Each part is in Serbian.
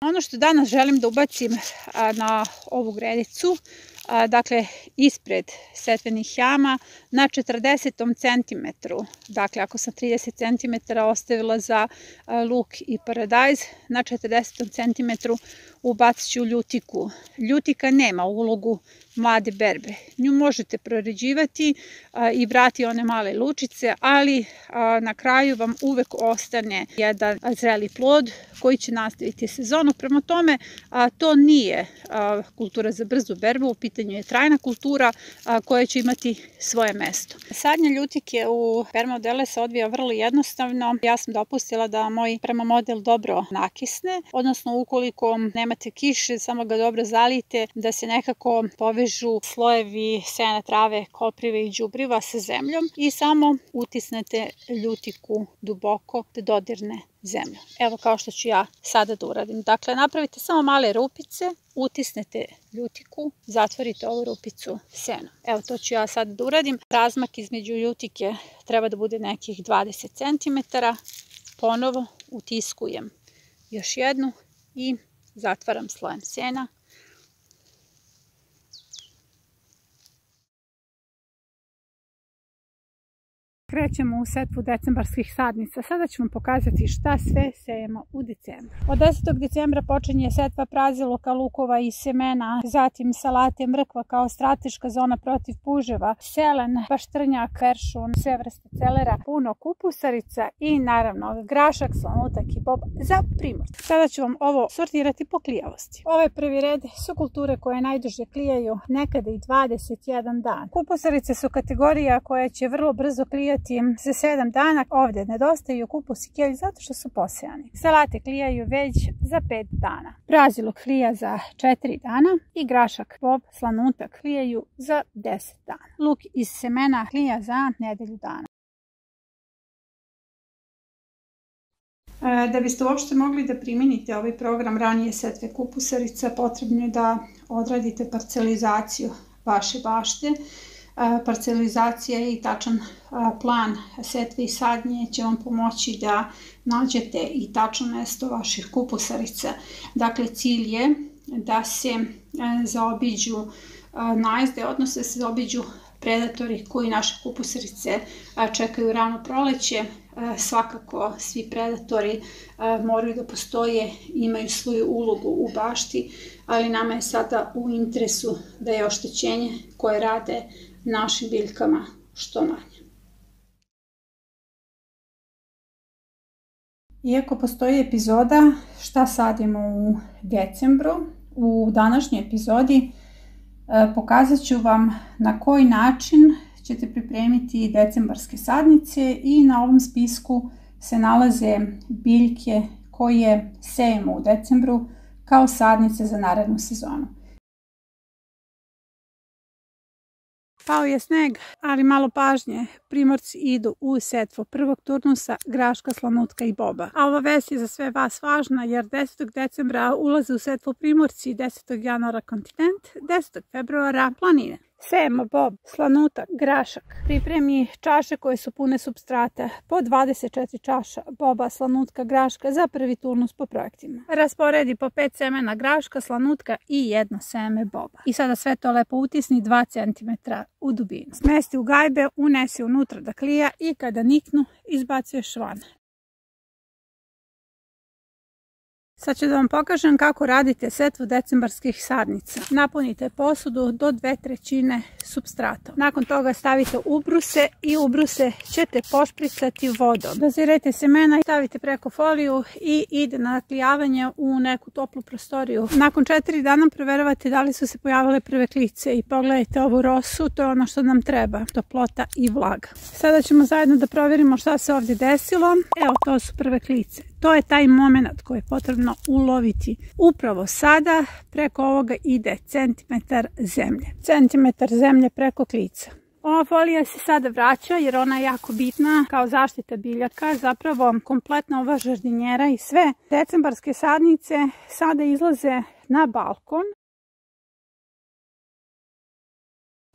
Ono što danas želim da ubacim na ovu gredicu, dakle ispred setvenih jama na 40 centimetru, dakle ako sam 30 centimetara ostavila za luk i paradajz, na 40 centimetru ubacit ću ljutiku. Ljutika nema ulogu mlade berbe, nju možete proređivati i brati one male lučice, ali na kraju vam uvek ostane jedan zreli plod koji će nastaviti sezonu. Prema tome, to nije kultura za brzu berbu, u pitanju je trajna kultura koja će imati svoje mesto. Sadnja ljutike u permamodele se odvija vrlo jednostavno. Ja sam dopustila da moj permamodel dobro nakisne, odnosno ukoliko nemate kiše, samo ga dobro zalijte da se nekako povežu slojevi sena, trave, koprive i đubriva sa zemljom i samo utisnete ljutiku duboko da dodirne zemlju. Evo kao što ću ja sada da uradim. Dakle, napravite samo male rupice, utisnete ljutiku, zatvorite ovu rupicu senom. Evo to ću ja sada da uradim. Razmak između ljutike treba da bude nekih 20 cm. Ponovo utiskujem još jednu i zatvaram slojem sena. Krećemo u setvu decembarskih sadnica. Sada ću vam pokazati šta sve sejemo u decembru. Od 10. decembra počinje setva praziluka, lukova i semena, zatim salate, mrkva kao strateška zona protiv puževa, selen, paštrnjak, peršun, sve vrste celera, puno kupusarica i naravno grašak, slanutak i boba za primorce. Sada ću vam ovo sortirati po klijavosti. Ovaj prvi red su kulture koje najduže klijaju, nekada i 21 dan. Kupusarice su kategorija koja će vrlo brzo klijati za 7 dana. Ovdje nedostaju kupus i kelj zato što su posejani. Salate klijaju već za 5 dana. Praziluk klija za 4 dana i grašak, bob, slanutak klijaju za 10 dana. Luk iz semena klija za nedelju dana. Da biste uopšte mogli da primenite ovaj program ranije setve kupusarica, potrebno je da odradite parcelizaciju vaše bašte. Parcelizacija i tačan plan setve i sadnje će vam pomoći da nađete i tačno mesto vaših kupusarica. Dakle, cilj je da se zaobiđu najezde, odnosno da se zaobiđu predatori koji naše kupusarice čekaju rano proleće. Svakako svi predatori moraju da postoje, imaju svoju ulogu u bašti, ali nama je sada u interesu da je oštećenje koje rade našim biljkama što manje. Iako postoji epizoda šta sadimo u decembru, u današnjoj epizodi pokazat ću vam na koji način ćete pripremiti decembarske sadnice i na ovom spisku se nalaze biljke koje sejemo u decembru kao sadnice za narednu sezonu. Pao je sneg, ali malo pažnje, primorci idu u setvu prvog turnusa, graška, slanutka i boba. A ova vest je za sve vas važna jer 10. decembra ulaze u setvu primorci, 10. januara kontinent, 10. februara planine. Sejemo bob, slanutak, grašak. Pripremi čaše koje su pune supstrata, po 24 čaša boba, slanutka, graška za prvi turnus po projektima. Rasporedi po 5 semena graška, slanutka i 1 seme boba. I sada sve to lepo utisni 2 cm u dubinu. Smesti u gajbe, unesi unutra da klija i kada niknu izbacuješ van. Sad ću da vam pokažem kako radite setvu decembarskih sadnica. Napunite posudu do 2/3 supstrata. Nakon toga stavite ubruse i ubruse ćete pošpricati vodom. Dozirajte semena i stavite preko foliju i ide na naklijavanje u neku toplu prostoriju. Nakon 4 dana proveravate da li su se pojavile prve klice i pogledajte ovu rosu, to je ono što nam treba, toplota i vlaga. Sada ćemo zajedno da provjerimo šta se ovdje desilo. Evo, to su prve klice. To je taj moment koji je potrebno uloviti. Upravo sada preko ovoga ide centimetar zemlje. Centimetar zemlje preko klica. Ova folija se sada vraća jer ona je jako bitna kao zaštita biljaka. Zapravo kompletna ova žardinjera i sve decembarske sadnice sada izlaze na balkon.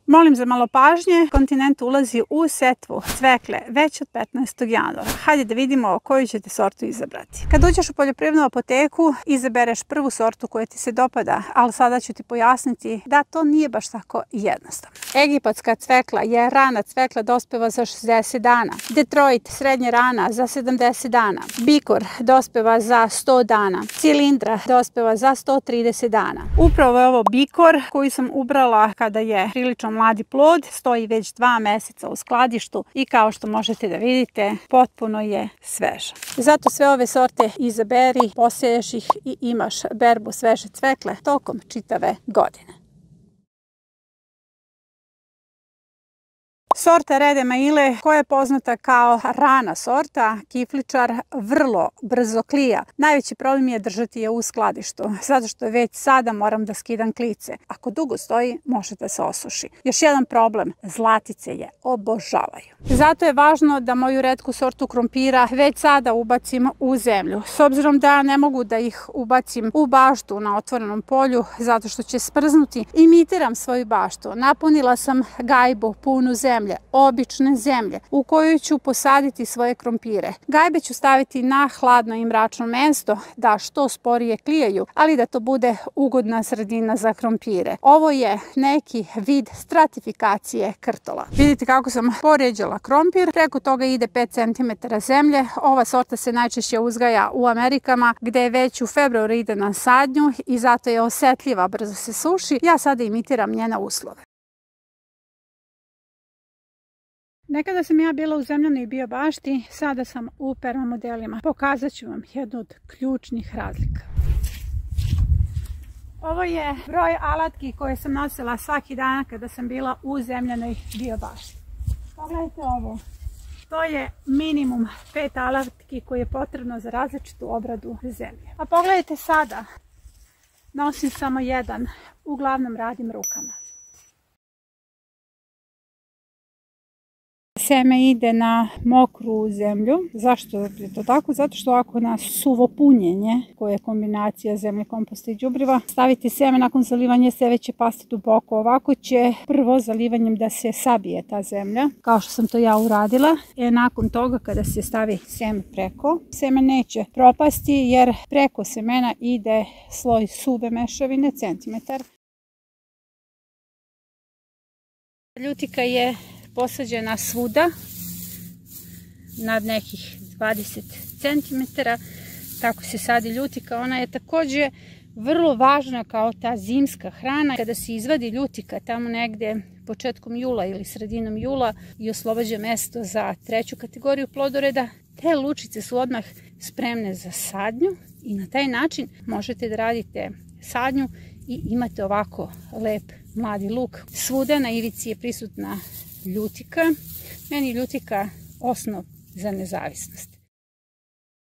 Molim za malo pažnje, kontinent ulazi u setvu cvekle već od 15. januara. Hajde da vidimo koju ćete sortu izabrati. Kad uđeš u poljoprivrednu apoteku, izabereš prvu sortu koja ti se dopada, ali sada ću ti pojasniti da to nije baš tako jednostavno. Egipatska cvekla je rana cvekla, dospeva za 60 dana. Detroit srednje rana za 70 dana. Bikor dospeva za 100 dana. Cilindra dospeva za 130 dana. Upravo je ovo Bikor koji sam ubrala kada je prilično mladi plod, stoji već 2 meseca u skladištu i kao što možete da vidite, potpuno je sveža. Zato sve ove sorte izaberi, poseješ ih i imaš berbu sveže cvekle tokom čitave godine. Sorta Rede Maile, koja je poznata kao rana sorta, kifličar, vrlo brzo klija. Najveći problem je držati je u skladištu, zato što već sada moram da skidam klice. Ako dugo stoji, može da se osuši. Još jedan problem, zlatice je obožavaju. Zato je važno da moju retku sortu krompira već sada ubacim u zemlju. S obzirom da ne mogu da ih ubacim u baštu na otvorenom polju, zato što će sprznuti, imitiram svoju baštu. Napunila sam gajbu punu zemlje, obične zemlje, u kojoj ću posaditi svoje krompire. Gajbe ću staviti na hladno i mračno mesto da što sporije klijaju, ali da to bude ugodna sredina za krompire. Ovo je neki vid stratifikacije krtola. Vidite kako sam poređala krompir, preko toga ide 5 cm zemlje. Ova sorta se najčešće uzgaja u Amerikama, gde već u februaru ide na sadnju i zato je osetljiva, brzo se suši. Ja sada imitiram njene uslove. Nekada sam ja bila u zemljanoj biobašti, sada sam u permamodelima. Pokazat ću vam jednu od ključnih razlika. Ovo je broj alatki koje sam nosila svaki dan kada sam bila u zemljanoj biobašti. Pogledajte ovo. To je minimum 5 alatki koje je potrebno za različitu obradu zemlje. A pogledajte sada, nosim samo jedan, uglavnom radim rukama. Seme ide na mokru zemlju. Zašto je to tako? Zato što ako na suvo punjenje, koje je kombinacija zemlje, komposta i đubriva, stavite seme, nakon zalivanja seme će pasti duboko. Ovako će prvo zalivanjem da se sabije ta zemlja, kao što sam to ja uradila. Nakon toga kada se stavi seme preko, seme neće propasti jer preko semena ide sloj suve mešavine, centimetar. Ljutika je posađena svuda, nad nekih 20 cm, tako se sadi ljutika. Ona je također vrlo važna kao ta zimska hrana. Kada se izvadi ljutika tamo negde početkom jula ili sredinom jula i oslobađa mesto za 3. kategoriju plodoreda, te lučice su odmah spremne za sadnju i na taj način možete da radite sadnju i imate ovako lep mladi luk. Svuda na ivici je prisutna ljutika. Meni ljutika osnov za nezavisnost.